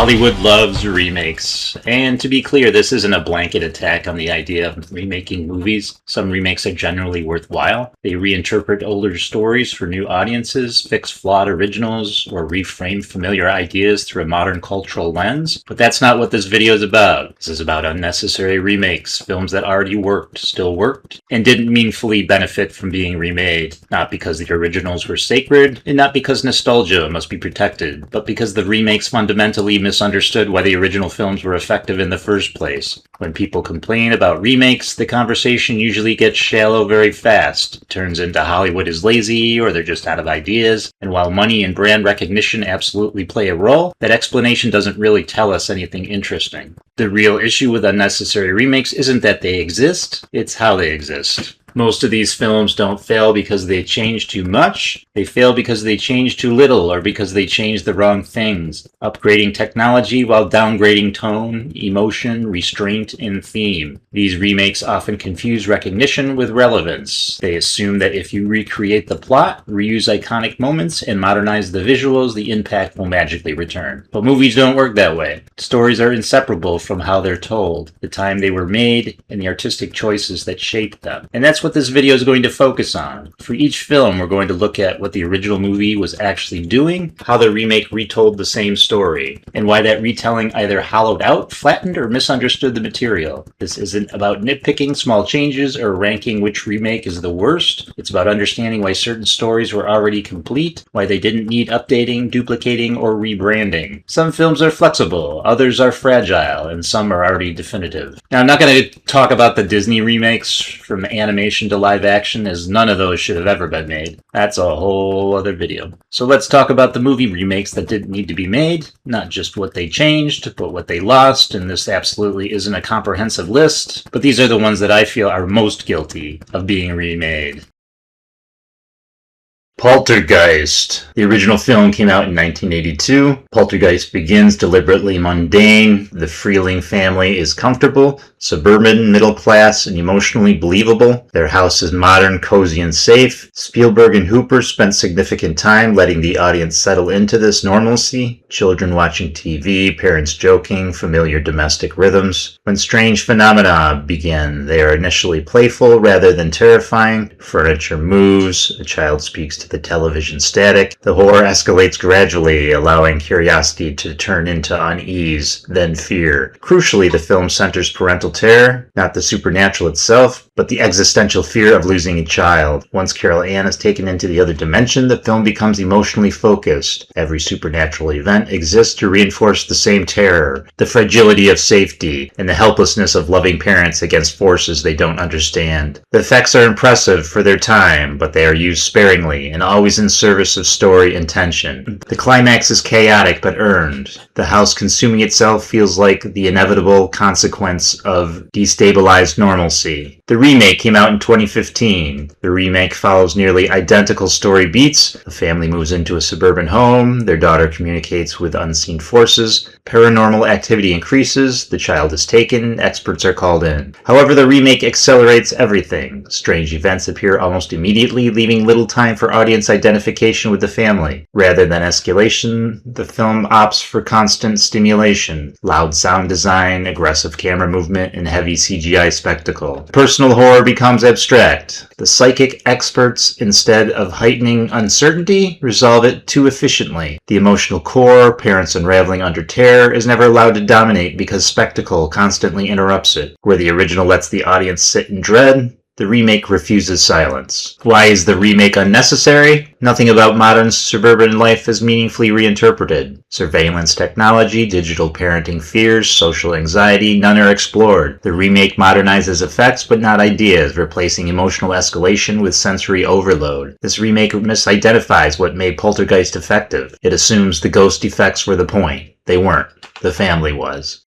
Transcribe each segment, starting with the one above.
Hollywood loves remakes. And to be clear, this isn't a blanket attack on the idea of remaking movies. Some remakes are generally worthwhile. They reinterpret older stories for new audiences, fix flawed originals, or reframe familiar ideas through a modern cultural lens. But that's not what this video is about. This is about unnecessary remakes, films that already worked, still worked, and didn't meaningfully benefit from being remade. Not because the originals were sacred, and not because nostalgia must be protected, but because the remakes fundamentally misunderstood why the original films were effective in the first place. When people complain about remakes, the conversation usually gets shallow very fast. It turns into Hollywood is lazy, or they're just out of ideas, and while money and brand recognition absolutely play a role, that explanation doesn't really tell us anything interesting. The real issue with unnecessary remakes isn't that they exist, it's how they exist. Most of these films don't fail because they change too much. They fail because they change too little or because they change the wrong things, upgrading technology while downgrading tone, emotion, restraint, and theme. These remakes often confuse recognition with relevance. They assume that if you recreate the plot, reuse iconic moments, and modernize the visuals, the impact will magically return. But movies don't work that way. Stories are inseparable from how they're told, the time they were made, and the artistic choices that shaped them. And that's what this video is going to focus on. For each film, we're going to look at what the original movie was actually doing, how the remake retold the same story, and why that retelling either hollowed out, flattened, or misunderstood the material. This isn't about nitpicking small changes or ranking which remake is the worst. It's about understanding why certain stories were already complete, why they didn't need updating, duplicating, or rebranding. Some films are flexible, others are fragile, and some are already definitive. Now, I'm not going to talk about the Disney remakes from animation to live action, as none of those should have ever been made. That's a whole other video. So let's talk about the movie remakes that didn't need to be made, not just what they changed, but what they lost, and this absolutely isn't a comprehensive list, but these are the ones that I feel are most guilty of being remade. Poltergeist. The original film came out in 1982. Poltergeist begins deliberately mundane. The Freeling family is comfortable, suburban, middle class, and emotionally believable. Their house is modern, cozy, and safe. Spielberg and Hooper spent significant time letting the audience settle into this normalcy. Children watching TV, parents joking, familiar domestic rhythms. When strange phenomena begin, they are initially playful rather than terrifying. Furniture moves, a child speaks to the television static. The horror escalates gradually, allowing curiosity to turn into unease, then fear. Crucially, the film centers parental terror, not the supernatural itself, but the existential fear of losing a child. Once Carol Ann is taken into the other dimension, the film becomes emotionally focused. Every supernatural event exists to reinforce the same terror, the fragility of safety, and the helplessness of loving parents against forces they don't understand. The effects are impressive for their time, but they are used sparingly and always in service of story and tension. The climax is chaotic but earned. The house consuming itself feels like the inevitable consequence of destabilized normalcy. The remake came out in 2015. The remake follows nearly identical story beats. The family moves into a suburban home. Their daughter communicates with unseen forces. Paranormal activity increases. The child is taken. Experts are called in. However, the remake accelerates everything. Strange events appear almost immediately, leaving little time for audience identification with the family. Rather than escalation, the film opts for constant stimulation. Loud sound design, aggressive camera movement, and heavy CGI spectacle. Personal horror becomes abstract. The psychic experts, instead of heightening uncertainty, resolve it too efficiently. The emotional core, parents unraveling under terror, is never allowed to dominate because spectacle constantly interrupts it. Where the original lets the audience sit in dread, the remake refuses silence. Why is the remake unnecessary? Nothing about modern suburban life is meaningfully reinterpreted. Surveillance technology, digital parenting fears, social anxiety, none are explored. The remake modernizes effects but not ideas, replacing emotional escalation with sensory overload. This remake misidentifies what made Poltergeist effective. It assumes the ghost effects were the point. They weren't. The family was.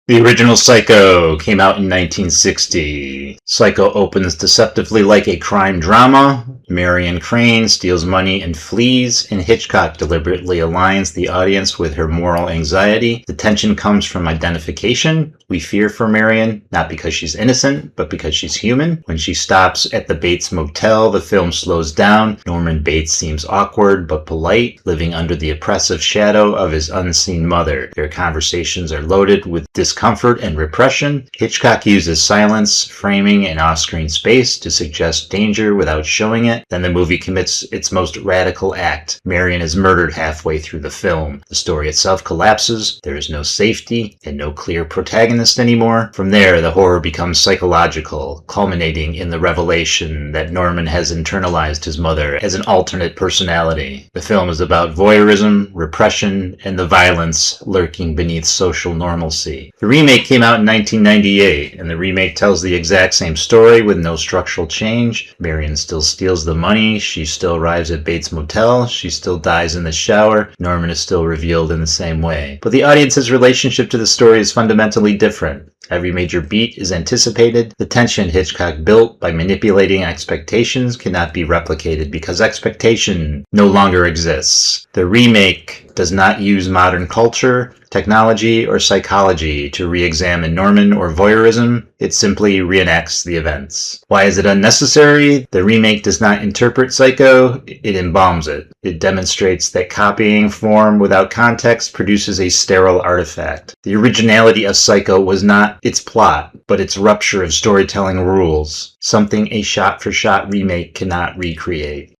The original Psycho came out in 1960. Psycho opens deceptively like a crime drama. Marion Crane steals money and flees, and Hitchcock deliberately aligns the audience with her moral anxiety. The tension comes from identification. We fear for Marion, not because she's innocent, but because she's human. When she stops at the Bates Motel, the film slows down. Norman Bates seems awkward but polite, living under the oppressive shadow of his unseen mother. Their conversations are loaded with discomfort and repression. Hitchcock uses silence, framing, and off-screen space to suggest danger without showing it. Then the movie commits its most radical act. Marion is murdered halfway through the film. The story itself collapses. There is no safety and no clear protagonist anymore. From there, the horror becomes psychological, culminating in the revelation that Norman has internalized his mother as an alternate personality. The film is about voyeurism, repression, and the violence lurking beneath social normalcy. The remake came out in 1998, and the remake tells the exact same story with no structural change. Marion still steals the money, she still arrives at Bates Motel, she still dies in the shower, Norman is still revealed in the same way. But the audience's relationship to the story is fundamentally different. Every major beat is anticipated. The tension Hitchcock built by manipulating expectations cannot be replicated because expectation no longer exists. The remake does not use modern culture, technology, or psychology to re-examine Norman or voyeurism. It simply reenacts the events. Why is it unnecessary? The remake does not interpret Psycho, it embalms it. It demonstrates that copying form without context produces a sterile artifact. The originality of Psycho was not its plot, but its rupture of storytelling rules, something a shot-for-shot remake cannot recreate.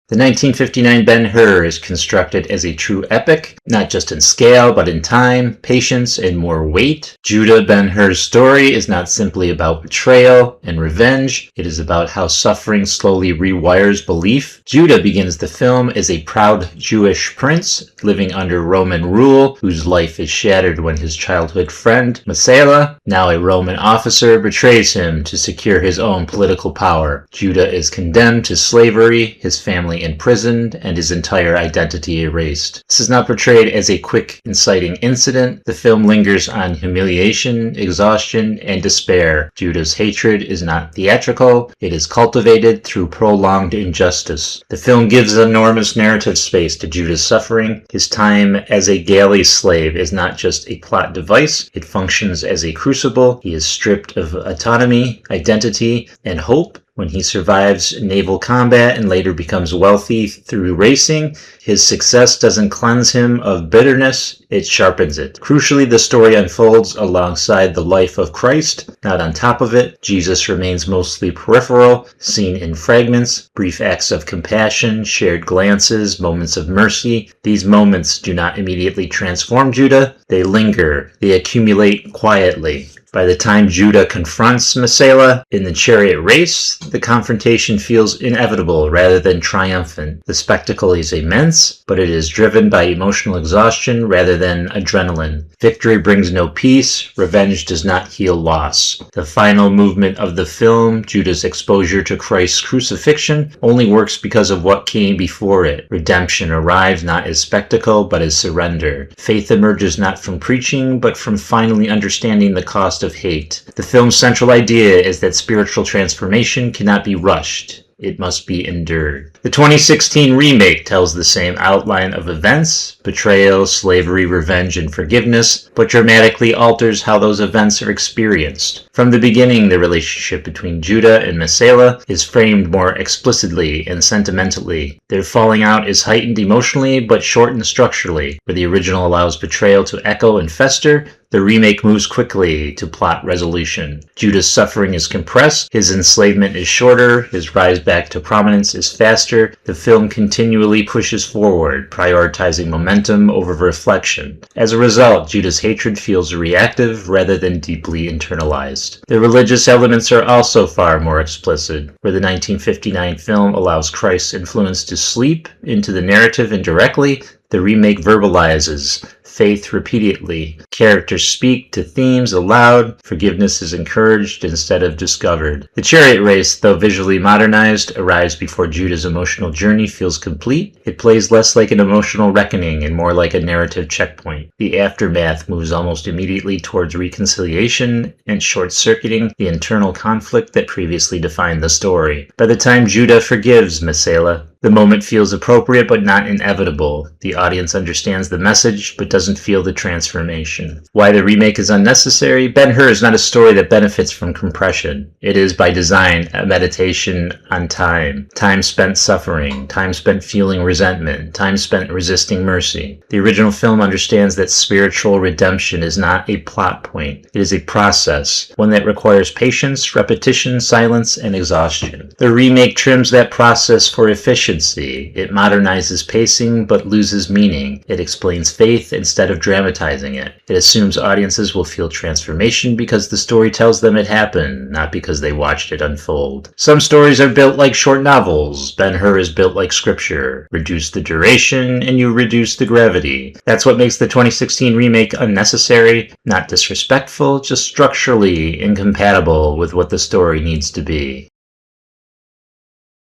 The 1959 Ben-Hur is constructed as a true epic, not just in scale, but in time, patience, and more weight. Judah Ben-Hur's story is not simply about betrayal and revenge. It is about how suffering slowly rewires belief. Judah begins the film as a proud Jewish prince living under Roman rule, whose life is shattered when his childhood friend, Messala, now a Roman officer, betrays him to secure his own political power. Judah is condemned to slavery, his family imprisoned, and his entire identity erased. This is not portrayed as a quick, inciting incident. The film lingers on humiliation, exhaustion, and despair. Judah's hatred is not theatrical. It is cultivated through prolonged injustice. The film gives enormous narrative space to Judah's suffering. His time as a galley slave is not just a plot device. It functions as a crucible. He is stripped of autonomy, identity, and hope. When he survives naval combat and later becomes wealthy through racing, his success doesn't cleanse him of bitterness, it sharpens it. Crucially, the story unfolds alongside the life of Christ, not on top of it. Jesus remains mostly peripheral, seen in fragments, brief acts of compassion, shared glances, moments of mercy. These moments do not immediately transform Judah, they linger, they accumulate quietly. By the time Judah confronts Messala in the chariot race, the confrontation feels inevitable rather than triumphant. The spectacle is immense, but it is driven by emotional exhaustion rather than adrenaline. Victory brings no peace, revenge does not heal loss. The final movement of the film, Judah's exposure to Christ's crucifixion, only works because of what came before it. Redemption arrives not as spectacle, but as surrender. Faith emerges not from preaching, but from finally understanding the cost of hate. The film's central idea is that spiritual transformation cannot be rushed. It must be endured. The 2016 remake tells the same outline of events, betrayal, slavery, revenge, and forgiveness, but dramatically alters how those events are experienced. From the beginning, the relationship between Judah and Messala is framed more explicitly and sentimentally. Their falling out is heightened emotionally, but shortened structurally. Where the original allows betrayal to echo and fester, the remake moves quickly to plot resolution. Judah's suffering is compressed, his enslavement is shorter, his rise back to prominence is faster. The film continually pushes forward, prioritizing momentum over reflection. As a result, Judah's hatred feels reactive rather than deeply internalized. The religious elements are also far more explicit. Where the 1959 film allows Christ's influence to sleep into the narrative indirectly, the remake verbalizes faith repeatedly. Characters speak to themes aloud. Forgiveness is encouraged instead of discovered. The chariot race, though visually modernized, arrives before Judah's emotional journey feels complete. It plays less like an emotional reckoning and more like a narrative checkpoint. The aftermath moves almost immediately towards reconciliation and short-circuiting the internal conflict that previously defined the story. By the time Judah forgives Mesela, the moment feels appropriate but not inevitable. The audience understands the message but doesn't feel the transformation. Why the remake is unnecessary? Ben-Hur is not a story that benefits from compression. It is, by design, a meditation on time. Time spent suffering, time spent feeling resentment, time spent resisting mercy. The original film understands that spiritual redemption is not a plot point. It is a process, one that requires patience, repetition, silence, and exhaustion. The remake trims that process for efficiency. It modernizes pacing but loses meaning. It explains faith instead of dramatizing it. It assumes audiences will feel transformation because the story tells them it happened, not because they watched it unfold. Some stories are built like short novels. Ben-Hur is built like scripture. Reduce the duration and you reduce the gravity. That's what makes the 2016 remake unnecessary, not disrespectful, just structurally incompatible with what the story needs to be.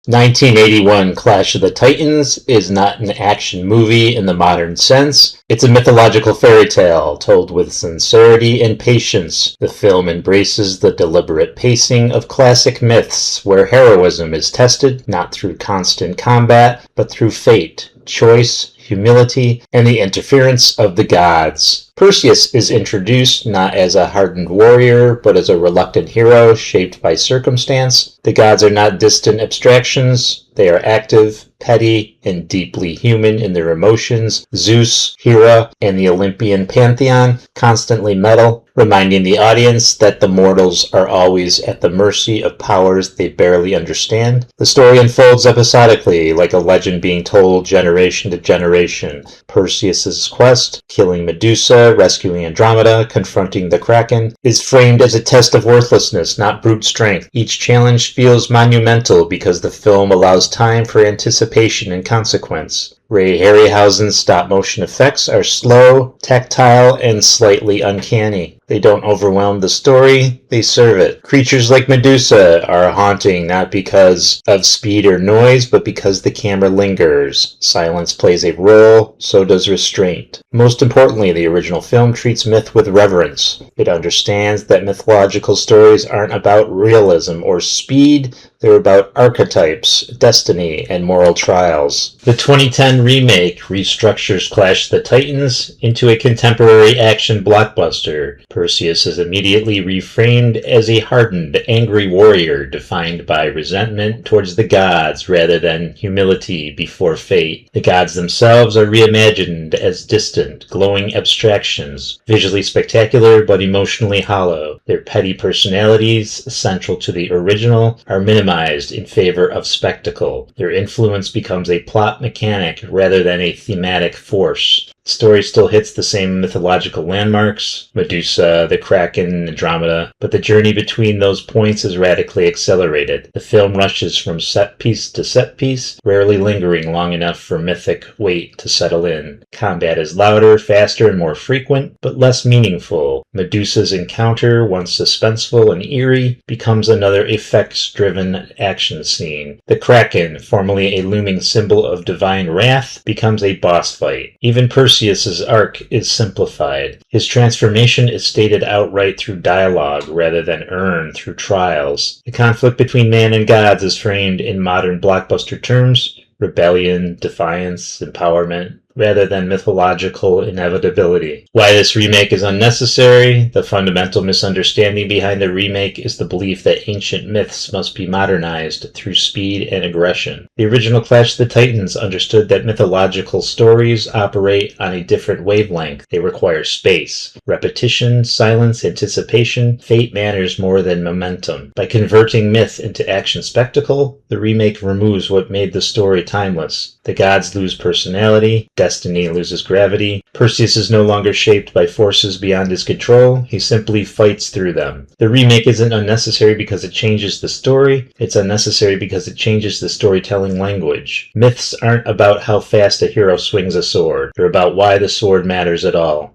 1981 Clash of the Titans is not an action movie in the modern sense. It's a mythological fairy tale told with sincerity and patience. The film embraces the deliberate pacing of classic myths where heroism is tested not through constant combat but through fate, choice, humility, and the interference of the gods. Perseus is introduced not as a hardened warrior, but as a reluctant hero shaped by circumstance. The gods are not distant abstractions. They are active, petty, and deeply human in their emotions. Zeus, Hera, and the Olympian pantheon constantly meddle, reminding the audience that the mortals are always at the mercy of powers they barely understand. The story unfolds episodically, like a legend being told generation to generation. Perseus's quest, killing Medusa, rescuing Andromeda, confronting the Kraken, is framed as a test of worthlessness, not brute strength. Each challenge feels monumental because the film allows time for anticipation and consequence. Ray Harryhausen's stop-motion effects are slow, tactile, and slightly uncanny. They don't overwhelm the story, they serve it. Creatures like Medusa are haunting not because of speed or noise, but because the camera lingers. Silence plays a role, so does restraint. Most importantly, the original film treats myth with reverence. It understands that mythological stories aren't about realism or speed, they're about archetypes, destiny, and moral trials. The 2010 remake restructures Clash of the Titans into a contemporary action blockbuster. Perseus is immediately reframed as a hardened, angry warrior defined by resentment towards the gods rather than humility before fate. The gods themselves are reimagined as distant, glowing abstractions, visually spectacular but emotionally hollow. Their petty personalities, central to the original, are minimized in favor of spectacle. Their influence becomes a plot mechanic rather than a thematic force. The story still hits the same mythological landmarks, Medusa, the Kraken, Andromeda, but the journey between those points is radically accelerated. The film rushes from set piece to set piece, rarely lingering long enough for mythic weight to settle in. Combat is louder, faster, and more frequent, but less meaningful. Medusa's encounter, once suspenseful and eerie, becomes another effects-driven action scene. The Kraken, formerly a looming symbol of divine wrath, becomes a boss fight. Even Perseus's arc is simplified. His transformation is stated outright through dialogue rather than earned through trials. The conflict between man and gods is framed in modern blockbuster terms: rebellion, defiance, empowerment, rather than mythological inevitability. Why this remake is unnecessary? The fundamental misunderstanding behind the remake is the belief that ancient myths must be modernized through speed and aggression. The original Clash of the Titans understood that mythological stories operate on a different wavelength. They require space, repetition, silence, anticipation. Fate matters more than momentum. By converting myth into action spectacle, the remake removes what made the story timeless: The gods lose personality, destiny loses gravity, Perseus is no longer shaped by forces beyond his control, he simply fights through them. The remake isn't unnecessary because it changes the story, it's unnecessary because it changes the storytelling language. Myths aren't about how fast a hero swings a sword, they're about why the sword matters at all.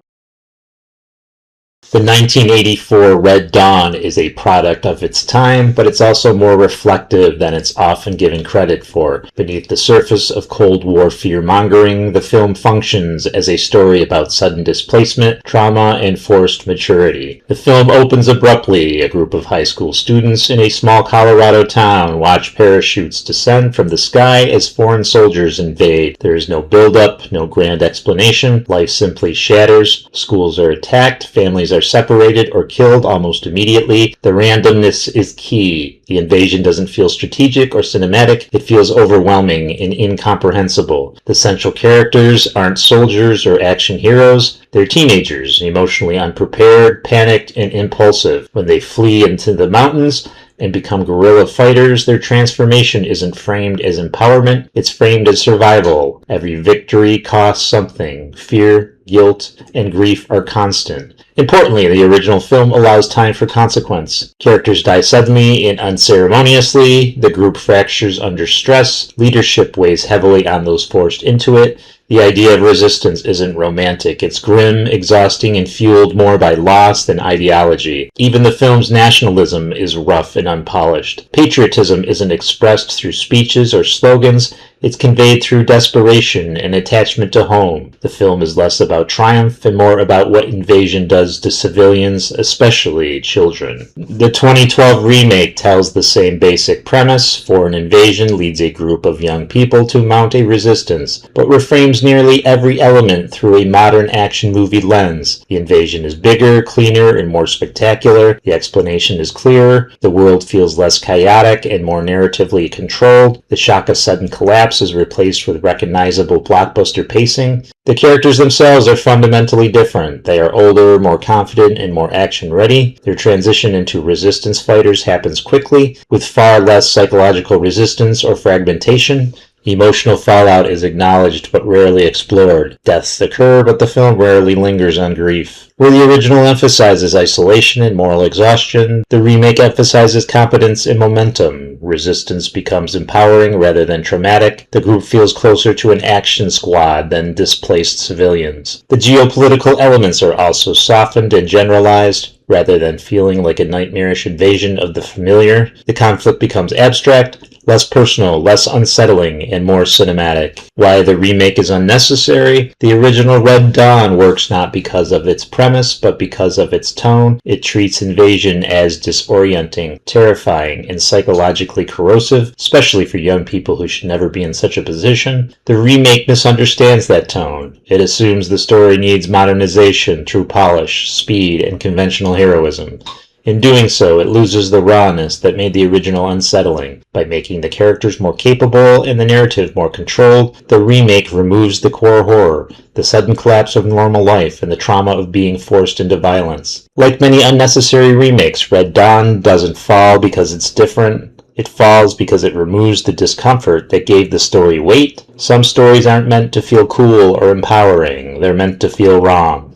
The 1984 Red Dawn is a product of its time, but it's also more reflective than it's often given credit for. Beneath the surface of Cold War fear-mongering, the film functions as a story about sudden displacement, trauma, and forced maturity. The film opens abruptly. A group of high school students in a small Colorado town watch parachutes descend from the sky as foreign soldiers invade. There is no build-up, no grand explanation. Life simply shatters. Schools are attacked, families are separated or killed almost immediately. The randomness is key. The invasion doesn't feel strategic or cinematic. It feels overwhelming and incomprehensible. The central characters aren't soldiers or action heroes. They're teenagers, emotionally unprepared, panicked, and impulsive. When they flee into the mountains and become guerrilla fighters, their transformation isn't framed as empowerment, it's framed as survival. Every victory costs something. Fear, guilt, and grief are constant. Importantly, the original film allows time for consequence. Characters die suddenly and unceremoniously, the group fractures under stress, leadership weighs heavily on those forced into it. The idea of resistance isn't romantic. It's grim, exhausting, and fueled more by loss than ideology. Even the film's nationalism is rough and unpolished. Patriotism isn't expressed through speeches or slogans. It's conveyed through desperation and attachment to home. The film is less about triumph and more about what invasion does to civilians, especially children. The 2012 remake tells the same basic premise. Foreign invasion leads a group of young people to mount a resistance, but reframes nearly every element through a modern action movie lens. The invasion is bigger, cleaner, and more spectacular. The explanation is clearer. The world feels less chaotic and more narratively controlled. The shock of sudden collapse is replaced with recognizable blockbuster pacing. The characters themselves are fundamentally different. They are older, more confident, and more action-ready. Their transition into resistance fighters happens quickly, with far less psychological resistance or fragmentation. Emotional fallout is acknowledged but rarely explored. Deaths occur, but the film rarely lingers on grief. Where the original emphasizes isolation and moral exhaustion, the remake emphasizes competence and momentum. Resistance becomes empowering rather than traumatic. The group feels closer to an action squad than displaced civilians. The geopolitical elements are also softened and generalized. Rather than feeling like a nightmarish invasion of the familiar, the conflict becomes abstract, less personal, less unsettling, and more cinematic. Why the remake is unnecessary? The original Red Dawn works not because of its premise, but because of its tone. It treats invasion as disorienting, terrifying, and psychologically corrosive, especially for young people who should never be in such a position. The remake misunderstands that tone. It assumes the story needs modernization, true polish, speed, and conventional heroism. In doing so, it loses the rawness that made the original unsettling. By making the characters more capable and the narrative more controlled, the remake removes the core horror, the sudden collapse of normal life, and the trauma of being forced into violence. Like many unnecessary remakes, Red Dawn doesn't fall because it's different. It falls because it removes the discomfort that gave the story weight. Some stories aren't meant to feel cool or empowering. They're meant to feel wrong.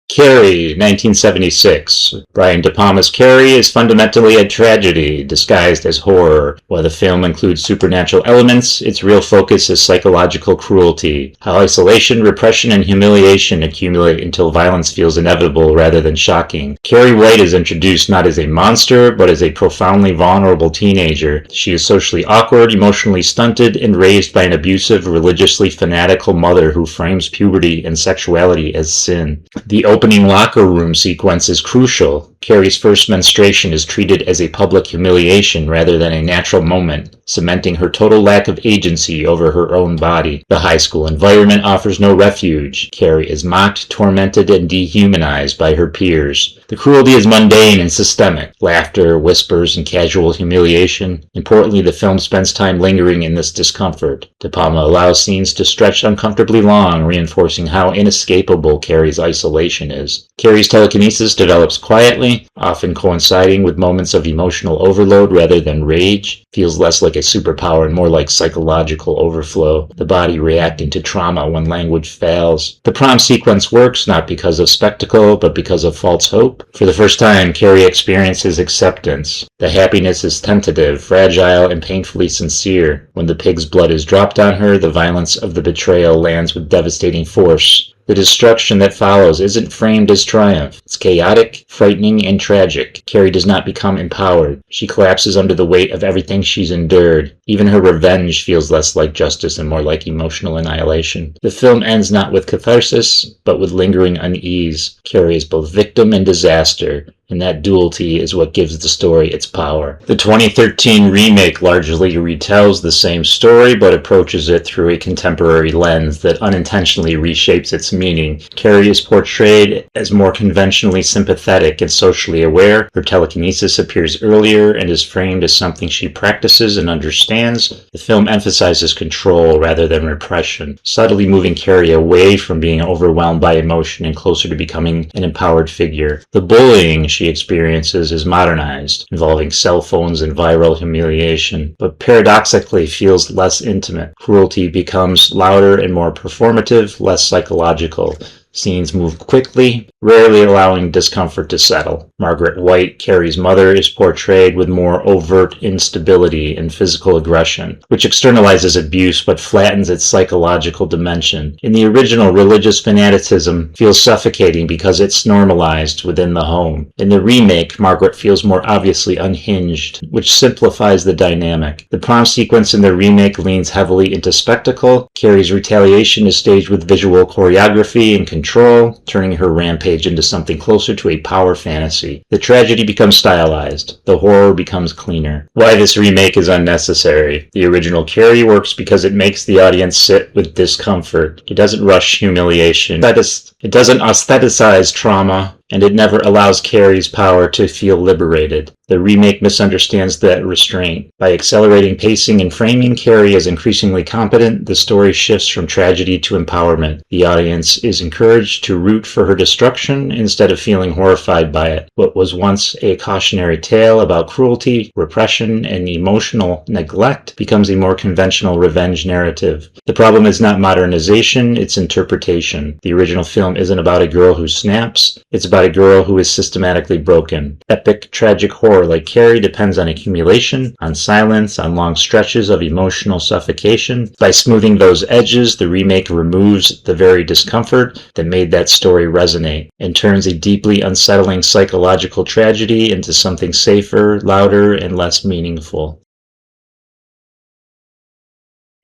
Carrie, 1976. Brian De Palma's Carrie is fundamentally a tragedy disguised as horror. While the film includes supernatural elements, its real focus is psychological cruelty. How isolation, repression, and humiliation accumulate until violence feels inevitable rather than shocking. Carrie White is introduced not as a monster, but as a profoundly vulnerable teenager. She is socially awkward, emotionally stunted, and raised by an abusive, religiously fanatical mother who frames puberty and sexuality as sin. The opening locker room sequence is crucial. Carrie's first menstruation is treated as a public humiliation rather than a natural moment, cementing her total lack of agency over her own body. The high school environment offers no refuge. Carrie is mocked, tormented, and dehumanized by her peers. The cruelty is mundane and systemic. Laughter, whispers, and casual humiliation. Importantly, the film spends time lingering in this discomfort. De Palma allows scenes to stretch uncomfortably long, reinforcing how inescapable Carrie's isolation is. Carrie's telekinesis develops quietly. frequently, often coinciding with moments of emotional overload rather than rage. Feels less like a superpower and more like psychological overflow, the body reacting to trauma when language fails. The prom sequence works not because of spectacle, but because of false hope. For the first time, Carrie experiences acceptance. The happiness is tentative, fragile, and painfully sincere. When the pig's blood is dropped on her, the violence of the betrayal lands with devastating force. The destruction that follows isn't framed as triumph. It's chaotic, frightening, and tragic. Carrie does not become empowered. She collapses under the weight of everything she's endured. Even her revenge feels less like justice and more like emotional annihilation. The film ends not with catharsis, but with lingering unease. Carrie is both victim and disaster, and that duality is what gives the story its power. The 2013 remake largely retells the same story, but approaches it through a contemporary lens that unintentionally reshapes its meaning. Carrie is portrayed as more conventionally sympathetic and socially aware. Her telekinesis appears earlier and is framed as something she practices and understands. The film emphasizes control rather than repression, subtly moving Carrie away from being overwhelmed by emotion and closer to becoming an empowered figure. The bullying she experiences is modernized, involving cell phones and viral humiliation, but paradoxically feels less intimate. Cruelty becomes louder and more performative, less psychological. Scenes move quickly, rarely allowing discomfort to settle. Margaret White, Carrie's mother, is portrayed with more overt instability and physical aggression, which externalizes abuse but flattens its psychological dimension. In the original, religious fanaticism feels suffocating because it's normalized within the home. In the remake, Margaret feels more obviously unhinged, which simplifies the dynamic. The prom sequence in the remake leans heavily into spectacle. Carrie's retaliation is staged with visual choreography and control, turning her rampage into something closer to a power fantasy. The tragedy becomes stylized. The horror becomes cleaner. Why this remake is unnecessary. The original Carrie works because it makes the audience sit with discomfort. It doesn't rush humiliation. It doesn't aestheticize trauma, and it never allows Carrie's power to feel liberated. The remake misunderstands that restraint. By accelerating pacing and framing Carrie as increasingly competent, the story shifts from tragedy to empowerment. The audience is encouraged to root for her destruction instead of feeling horrified by it. What was once a cautionary tale about cruelty, repression, and emotional neglect becomes a more conventional revenge narrative. The problem is not modernization, it's interpretation. The original film isn't about a girl who snaps, it's about a girl who is systematically broken. Epic, tragic horror like Carrie depends on accumulation, on silence, on long stretches of emotional suffocation. By smoothing those edges, the remake removes the very discomfort that made that story resonate and turns a deeply unsettling psychological tragedy into something safer, louder, and less meaningful.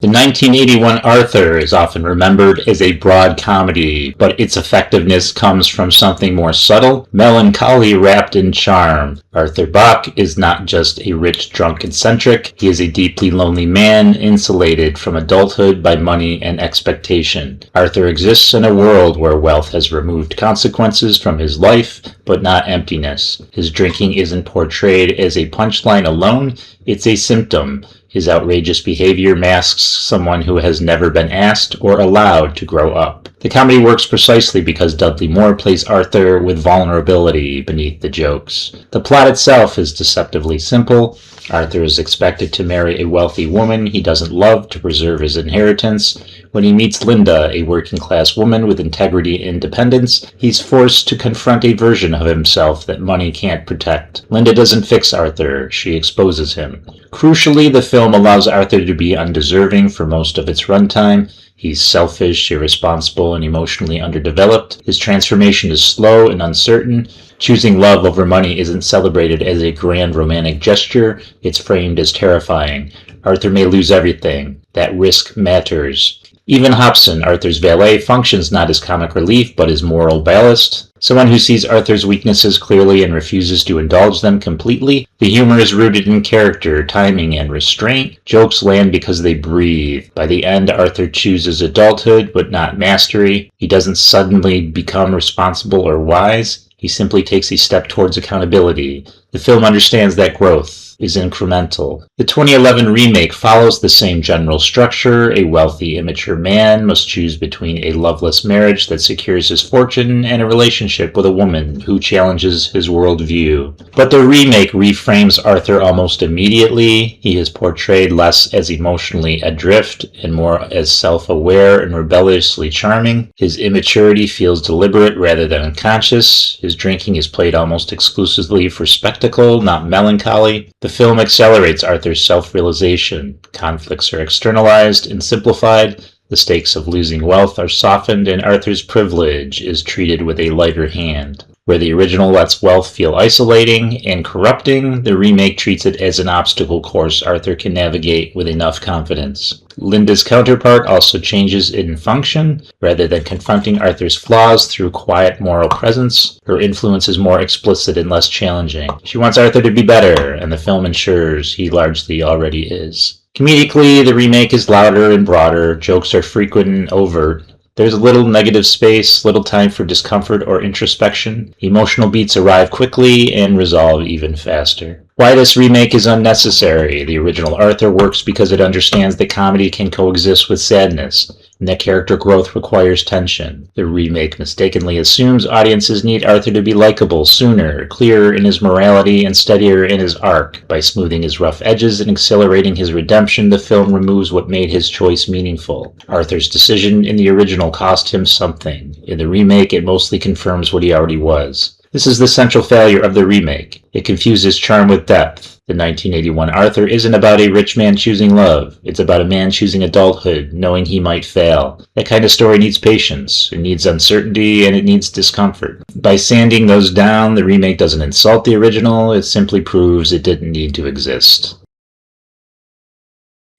The 1981 Arthur is often remembered as a broad comedy, but its effectiveness comes from something more subtle, melancholy wrapped in charm. Arthur Bach is not just a rich, drunk eccentric, he is a deeply lonely man, insulated from adulthood by money and expectation. Arthur exists in a world where wealth has removed consequences from his life, but not emptiness. His drinking isn't portrayed as a punchline alone, it's a symptom. His outrageous behavior masks someone who has never been asked or allowed to grow up. The comedy works precisely because Dudley Moore plays Arthur with vulnerability beneath the jokes. The plot itself is deceptively simple. Arthur is expected to marry a wealthy woman he doesn't love to preserve his inheritance. When he meets Linda, a working-class woman with integrity and independence, he's forced to confront a version of himself that money can't protect. Linda doesn't fix Arthur, she exposes him. Crucially, the film allows Arthur to be undeserving for most of its runtime. He's selfish, irresponsible, and emotionally underdeveloped. His transformation is slow and uncertain. Choosing love over money isn't celebrated as a grand romantic gesture, it's framed as terrifying. Arthur may lose everything. That risk matters. Even Hobson, Arthur's valet, functions not as comic relief, but as moral ballast. Someone who sees Arthur's weaknesses clearly and refuses to indulge them completely. The humor is rooted in character, timing, and restraint. Jokes land because they breathe. By the end, Arthur chooses adulthood, but not mastery. He doesn't suddenly become responsible or wise. He simply takes a step towards accountability. The film understands that growth is incremental. The 2011 remake follows the same general structure. A wealthy, immature man must choose between a loveless marriage that secures his fortune and a relationship with a woman who challenges his worldview. But the remake reframes Arthur almost immediately. He is portrayed less as emotionally adrift and more as self-aware and rebelliously charming. His immaturity feels deliberate rather than unconscious. His drinking is played almost exclusively for spectacle, not melancholy. The film accelerates Arthur's self-realization. Conflicts are externalized and simplified. The stakes of losing wealth are softened, and Arthur's privilege is treated with a lighter hand. Where the original lets wealth feel isolating and corrupting, the remake treats it as an obstacle course Arthur can navigate with enough confidence. Linda's counterpart also changes in function. Rather than confronting Arthur's flaws through quiet moral presence, her influence is more explicit and less challenging. She wants Arthur to be better, and the film ensures he largely already is. Comedically, the remake is louder and broader. Jokes are frequent and overt. There's little negative space, little time for discomfort or introspection. Emotional beats arrive quickly and resolve even faster. Why this remake is unnecessary. The original Arthur works because it understands that comedy can coexist with sadness, and that character growth requires tension. The remake mistakenly assumes audiences need Arthur to be likable sooner, clearer in his morality, and steadier in his arc. By smoothing his rough edges and accelerating his redemption, the film removes what made his choice meaningful. Arthur's decision in the original cost him something. In the remake, it mostly confirms what he already was. This is the central failure of the remake. It confuses charm with depth. The 1981 Arthur isn't about a rich man choosing love. It's about a man choosing adulthood, knowing he might fail. That kind of story needs patience, it needs uncertainty, and it needs discomfort. By sanding those down, the remake doesn't insult the original, it simply proves it didn't need to exist.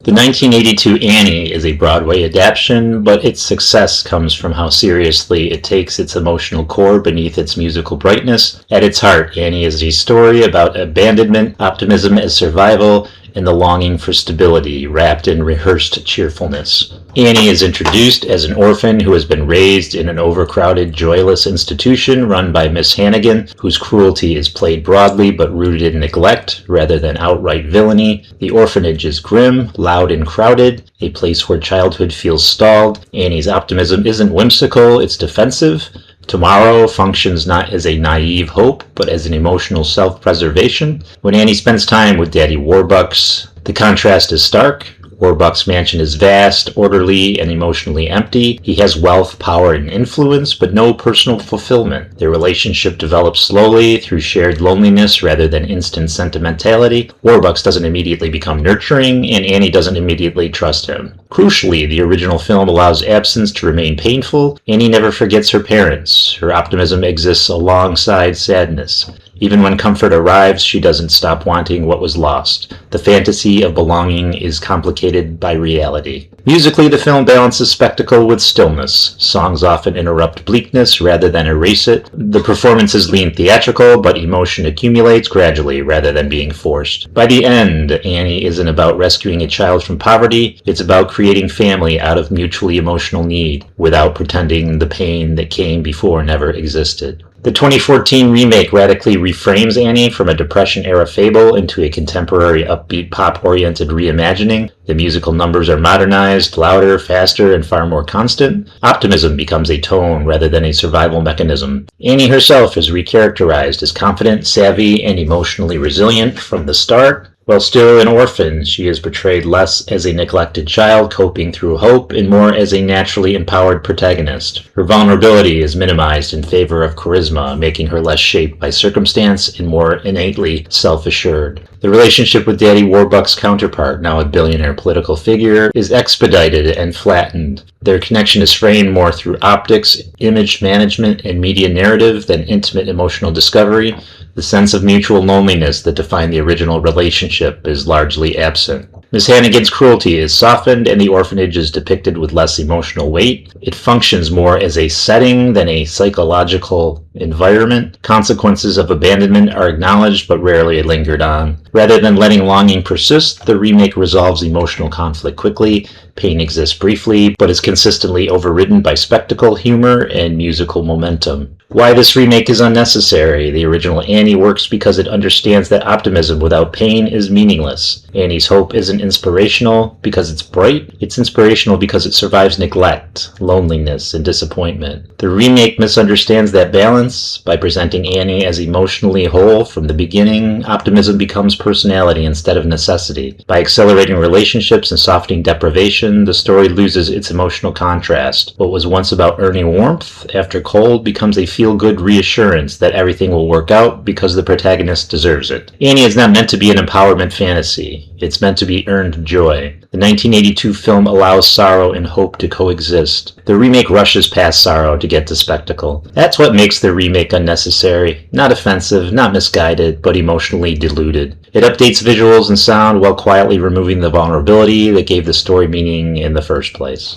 The 1982 Annie is a Broadway adaptation, but its success comes from how seriously it takes its emotional core beneath its musical brightness. At its heart, Annie is a story about abandonment, optimism as survival, and the longing for stability, wrapped in rehearsed cheerfulness. Annie is introduced as an orphan who has been raised in an overcrowded, joyless institution run by Miss Hannigan, whose cruelty is played broadly but rooted in neglect rather than outright villainy. The orphanage is grim, loud, and crowded, a place where childhood feels stalled. Annie's optimism isn't whimsical, it's defensive. Tomorrow functions not as a naive hope, but as an emotional self-preservation. When Annie spends time with Daddy Warbucks, the contrast is stark. Warbucks' mansion is vast, orderly, and emotionally empty. He has wealth, power, and influence, but no personal fulfillment. Their relationship develops slowly through shared loneliness rather than instant sentimentality. Warbucks doesn't immediately become nurturing, and Annie doesn't immediately trust him. Crucially, the original film allows absence to remain painful. Annie never forgets her parents. Her optimism exists alongside sadness. Even when comfort arrives, she doesn't stop wanting what was lost. The fantasy of belonging is complicated by reality. Musically, the film balances spectacle with stillness. Songs often interrupt bleakness rather than erase it. The performances lean theatrical, but emotion accumulates gradually rather than being forced. By the end, Annie isn't about rescuing a child from poverty. It's about creating family out of mutually emotional need, without pretending the pain that came before never existed. The 2014 remake radically reframes Annie from a Depression-era fable into a contemporary, upbeat, pop-oriented reimagining. The musical numbers are modernized, louder, faster, and far more constant. Optimism becomes a tone rather than a survival mechanism. Annie herself is recharacterized as confident, savvy, and emotionally resilient from the start. While still an orphan, she is portrayed less as a neglected child coping through hope and more as a naturally empowered protagonist. Her vulnerability is minimized in favor of charisma, making her less shaped by circumstance and more innately self-assured. The relationship with Daddy Warbucks' counterpart, now a billionaire political figure, is expedited and flattened. Their connection is framed more through optics, image management, and media narrative than intimate emotional discovery. The sense of mutual loneliness that defined the original relationship is largely absent. Miss Hannigan's cruelty is softened and the orphanage is depicted with less emotional weight. It functions more as a setting than a psychological environment. Consequences of abandonment are acknowledged but rarely lingered on. Rather than letting longing persist, the remake resolves emotional conflict quickly. Pain exists briefly, but is consistently overridden by spectacle, humor, and musical momentum. Why this remake is unnecessary. The original Annie works because it understands that optimism without pain is meaningless. Annie's hope isn't inspirational because it's bright. It's inspirational because it survives neglect, loneliness, and disappointment. The remake misunderstands that balance. By presenting Annie as emotionally whole from the beginning, optimism becomes personality instead of necessity. By accelerating relationships and softening deprivation, the story loses its emotional contrast. What was once about earning warmth after cold becomes a feel-good reassurance that everything will work out because the protagonist deserves it. Annie is not meant to be an empowerment fantasy. It's meant to be earned joy. The 1982 film allows sorrow and hope to coexist. The remake rushes past sorrow to get to spectacle. That's what makes the remake unnecessary. Not offensive, not misguided, but emotionally diluted. It updates visuals and sound while quietly removing the vulnerability that gave the story meaning in the first place.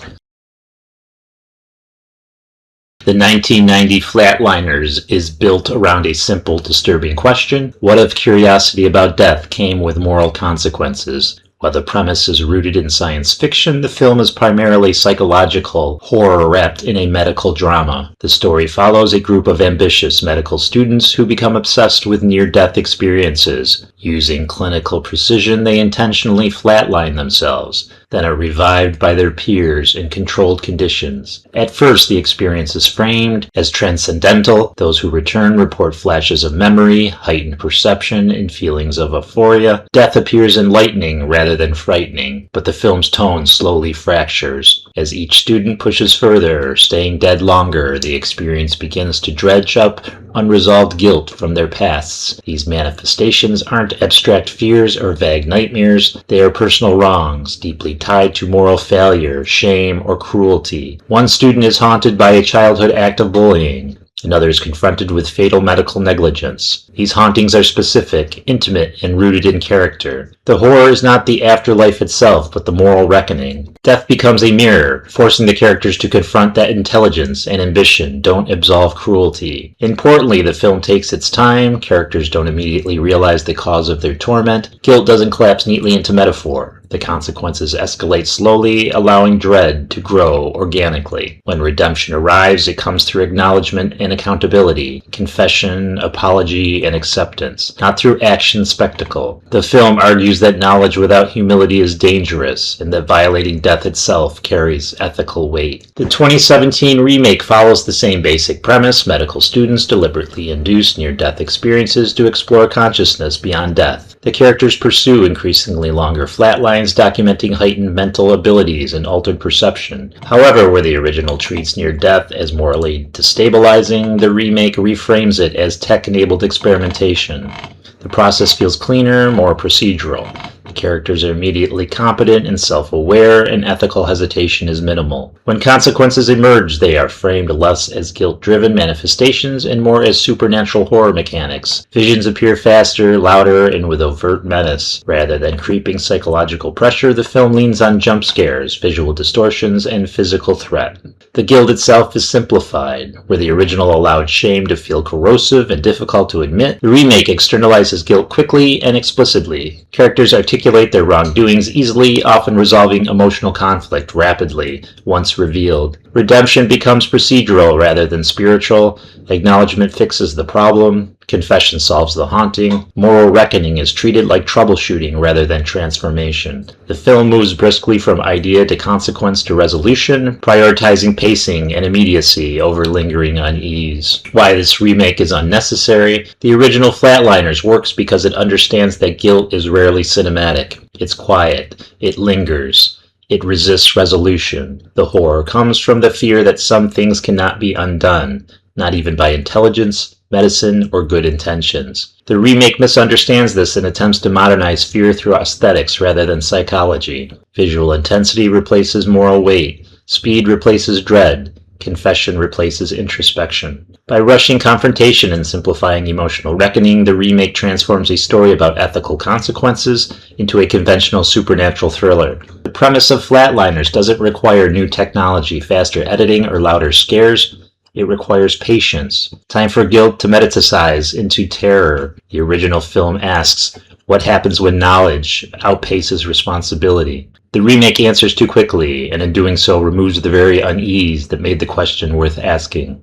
The 1990 Flatliners is built around a simple, disturbing question. What if curiosity about death came with moral consequences? While the premise is rooted in science fiction, the film is primarily psychological horror wrapped in a medical drama. The story follows a group of ambitious medical students who become obsessed with near-death experiences. Using clinical precision, they intentionally flatline themselves, then are revived by their peers in controlled conditions. At first, the experience is framed as transcendental. Those who return report flashes of memory, heightened perception, and feelings of euphoria. Death appears enlightening rather than frightening, but the film's tone slowly fractures. As each student pushes further, staying dead longer, the experience begins to dredge up unresolved guilt from their pasts. These manifestations aren't abstract fears or vague nightmares. They are personal wrongs, deeply tied to moral failure, shame, or cruelty. One student is haunted by a childhood act of bullying. Another is confronted with fatal medical negligence. These hauntings are specific, intimate, and rooted in character. The horror is not the afterlife itself, but the moral reckoning. Death becomes a mirror, forcing the characters to confront that intelligence and ambition don't absolve cruelty. Importantly, the film takes its time. Characters don't immediately realize the cause of their torment. Guilt doesn't collapse neatly into metaphor. The consequences escalate slowly, allowing dread to grow organically. When redemption arrives, it comes through acknowledgement and accountability, confession, apology, and acceptance, not through action spectacle. The film argues that knowledge without humility is dangerous, and that violating death itself carries ethical weight. The 2017 remake follows the same basic premise. Medical students deliberately induce near-death experiences to explore consciousness beyond death. The characters pursue increasingly longer flatlines, documenting heightened mental abilities and altered perception. However, where the original treats near-death as morally destabilizing, the remake reframes it as tech-enabled experimentation. The process feels cleaner, more procedural. The characters are immediately competent and self-aware, and ethical hesitation is minimal. When consequences emerge, they are framed less as guilt-driven manifestations and more as supernatural horror mechanics. Visions appear faster, louder, and with overt menace. Rather than creeping psychological pressure, the film leans on jump scares, visual distortions, and physical threat. The guilt itself is simplified. Where the original allowed shame to feel corrosive and difficult to admit, the remake externalizes guilt quickly and explicitly. Characters articulate their wrongdoings easily, often resolving emotional conflict rapidly, once revealed. Redemption becomes procedural rather than spiritual. Acknowledgement fixes the problem. Confession solves the haunting. Moral reckoning is treated like troubleshooting rather than transformation. The film moves briskly from idea to consequence to resolution, prioritizing pacing and immediacy over lingering unease. Why this remake is unnecessary? The original Flatliners works because it understands that guilt is rarely cinematic. It's quiet. It lingers. It resists resolution. The horror comes from the fear that some things cannot be undone, not even by intelligence, medicine, or good intentions. The remake misunderstands this and attempts to modernize fear through aesthetics rather than psychology. Visual intensity replaces moral weight. Speed replaces dread. Confession replaces introspection. By rushing confrontation and simplifying emotional reckoning, the remake transforms a story about ethical consequences into a conventional supernatural thriller. The premise of Flatliners doesn't require new technology, faster editing, or louder scares. It requires patience. Time for guilt to metastasize into terror. The original film asks, what happens when knowledge outpaces responsibility? The remake answers too quickly, and in doing so removes the very unease that made the question worth asking.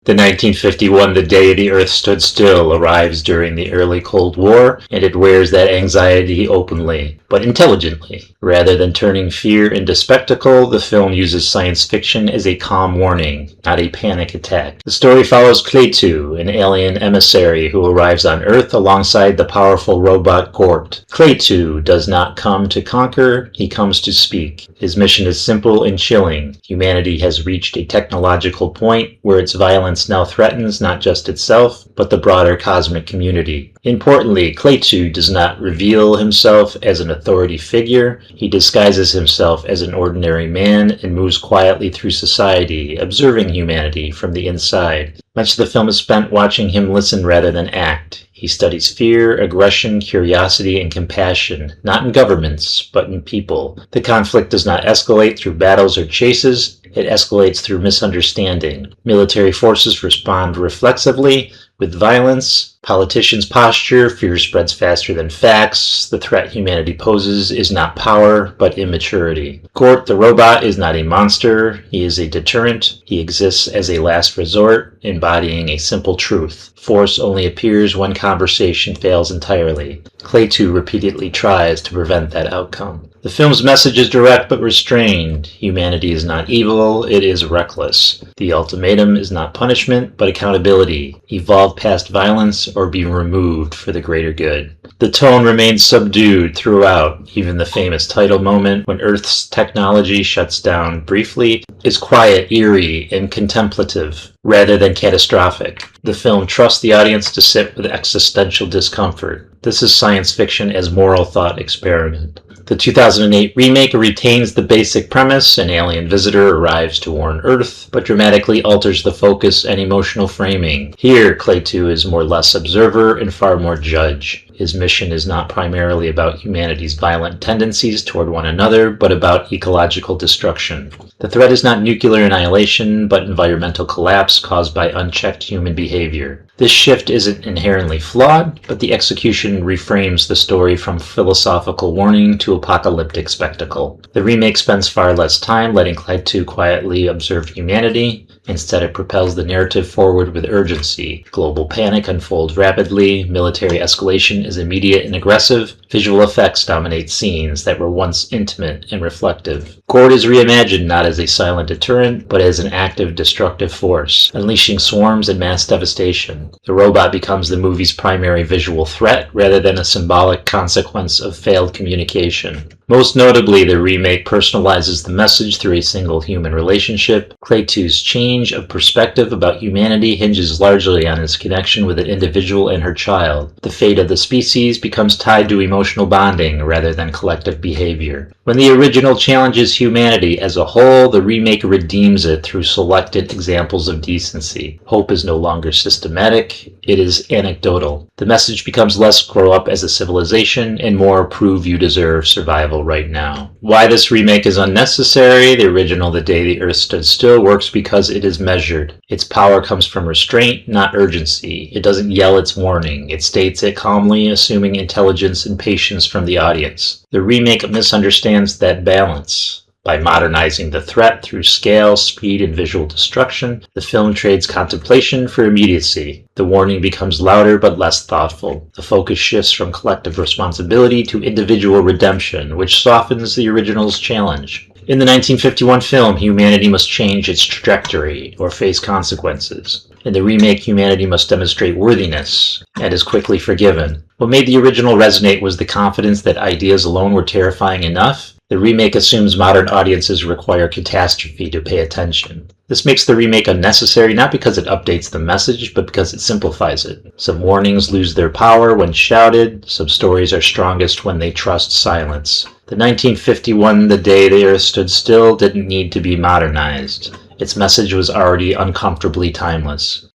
The 1951 The Day the Earth Stood Still arrives during the early Cold War, and it wears that anxiety openly, but intelligently. Rather than turning fear into spectacle, the film uses science fiction as a calm warning, not a panic attack. The story follows Claytu, an alien emissary who arrives on Earth alongside the powerful robot Gort. Claytu does not come to conquer, he comes to speak. His mission is simple and chilling. Humanity has reached a technological point where its violence now threatens not just itself, but the broader cosmic community. Importantly, Claytu does not reveal himself as an authority figure. He disguises himself as an ordinary man and moves quietly through society, observing humanity from the inside. Much of the film is spent watching him listen rather than act. He studies fear, aggression, curiosity, and compassion, not in governments, but in people. The conflict does not escalate through battles or chases, it escalates through misunderstanding. Military forces respond reflexively with violence. Politicians posture, fear spreads faster than facts. The threat humanity poses is not power, but immaturity. Gort the robot is not a monster, he is a deterrent. He exists as a last resort, embodying a simple truth. Force only appears when conversation fails entirely. Claytu repeatedly tries to prevent that outcome. The film's message is direct but restrained. Humanity is not evil, it is reckless. The ultimatum is not punishment, but accountability. Evolve past violence or be removed for the greater good. The tone remains subdued throughout. Even the famous title moment, when Earth's technology shuts down briefly, is quiet, eerie, and contemplative, rather than catastrophic. The film trusts the audience to sit with existential discomfort. This is science fiction as moral thought experiment. The 2008 remake retains the basic premise: an alien visitor arrives to warn Earth, but dramatically alters the focus and emotional framing. Here, Claytu is more or less observer and far more judge. His mission is not primarily about humanity's violent tendencies toward one another, but about ecological destruction. The threat is not nuclear annihilation, but environmental collapse caused by unchecked human behavior. This shift isn't inherently flawed, but the execution reframes the story from philosophical warning to apocalyptic spectacle. The remake spends far less time letting Claytu quietly observe humanity. Instead, it propels the narrative forward with urgency. Global panic unfolds rapidly, military escalation is immediate and aggressive, visual effects dominate scenes that were once intimate and reflective. Gort is reimagined not as a silent deterrent, but as an active, destructive force, unleashing swarms and mass devastation. The robot becomes the movie's primary visual threat, rather than a symbolic consequence of failed communication. Most notably, the remake personalizes the message through a single human relationship. Claytu's change of perspective about humanity hinges largely on his connection with an individual and her child. The fate of the species becomes tied to emotional bonding rather than collective behavior. When the original challenges humanity as a whole, the remake redeems it through selected examples of decency. Hope is no longer systematic, it is anecdotal. The message becomes less grow up as a civilization and more prove you deserve survival right now. Why this remake is unnecessary: the original The Day the Earth Stood Still works because it is measured. Its power comes from restraint, not urgency. It doesn't yell its warning. It states it calmly, assuming intelligence and patience from the audience. The remake misunderstands that balance. By modernizing the threat through scale, speed, and visual destruction, the film trades contemplation for immediacy. The warning becomes louder but less thoughtful. The focus shifts from collective responsibility to individual redemption, which softens the original's challenge. In the 1951 film, humanity must change its trajectory or face consequences. In the remake, humanity must demonstrate worthiness and is quickly forgiven. What made the original resonate was the confidence that ideas alone were terrifying enough. The remake assumes modern audiences require catastrophe to pay attention. This makes the remake unnecessary not because it updates the message, but because it simplifies it. Some warnings lose their power when shouted, some stories are strongest when they trust silence. The 1951 The Day the Earth Stood Still didn't need to be modernized. Its message was already uncomfortably timeless.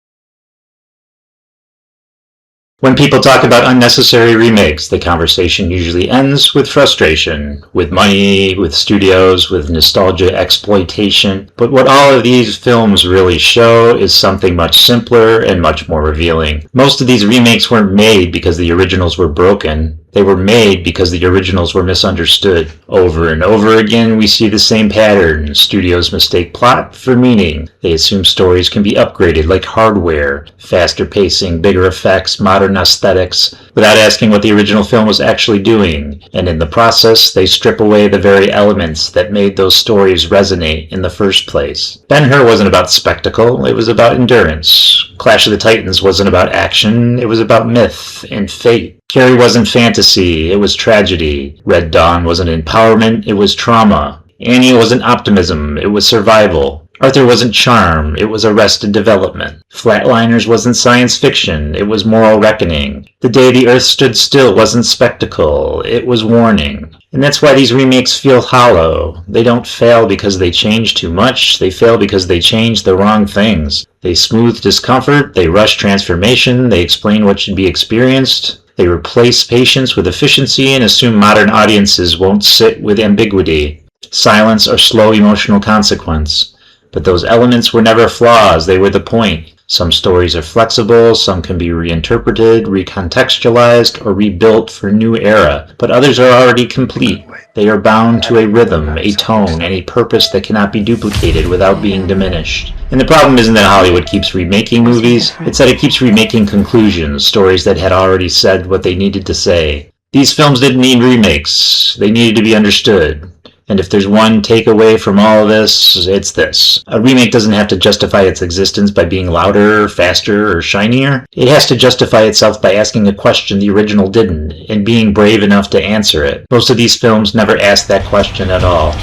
When people talk about unnecessary remakes, the conversation usually ends with frustration, with money, with studios, with nostalgia exploitation. But what all of these films really show is something much simpler and much more revealing. Most of these remakes weren't made because the originals were broken. They were made because the originals were misunderstood. Over and over again, we see the same pattern. Studios mistake plot for meaning. They assume stories can be upgraded like hardware, faster pacing, bigger effects, modern aesthetics, without asking what the original film was actually doing. And in the process, they strip away the very elements that made those stories resonate in the first place. Ben-Hur wasn't about spectacle, it was about endurance. Clash of the Titans wasn't about action, it was about myth and fate. Carrie wasn't fantasy, it was tragedy. Red Dawn wasn't empowerment, it was trauma. Annie wasn't optimism, it was survival. Arthur wasn't charm, it was arrested development. Flatliners wasn't science fiction, it was moral reckoning. The Day the Earth Stood Still wasn't spectacle, it was warning. And that's why these remakes feel hollow. They don't fail because they change too much, they fail because they change the wrong things. They smooth discomfort, they rush transformation, they explain what should be experienced. They replace patience with efficiency and assume modern audiences won't sit with ambiguity, silence, or slow emotional consequence. But those elements were never flaws, they were the point. Some stories are flexible, some can be reinterpreted, recontextualized, or rebuilt for a new era, but others are already complete. They are bound to a rhythm, a tone, and a purpose that cannot be duplicated without being diminished. And the problem isn't that Hollywood keeps remaking movies, it's that it keeps remaking conclusions, stories that had already said what they needed to say. These films didn't need remakes, they needed to be understood. And if there's one takeaway from all of this, it's this. A remake doesn't have to justify its existence by being louder, faster, or shinier. It has to justify itself by asking a question the original didn't, and being brave enough to answer it. Most of these films never ask that question at all.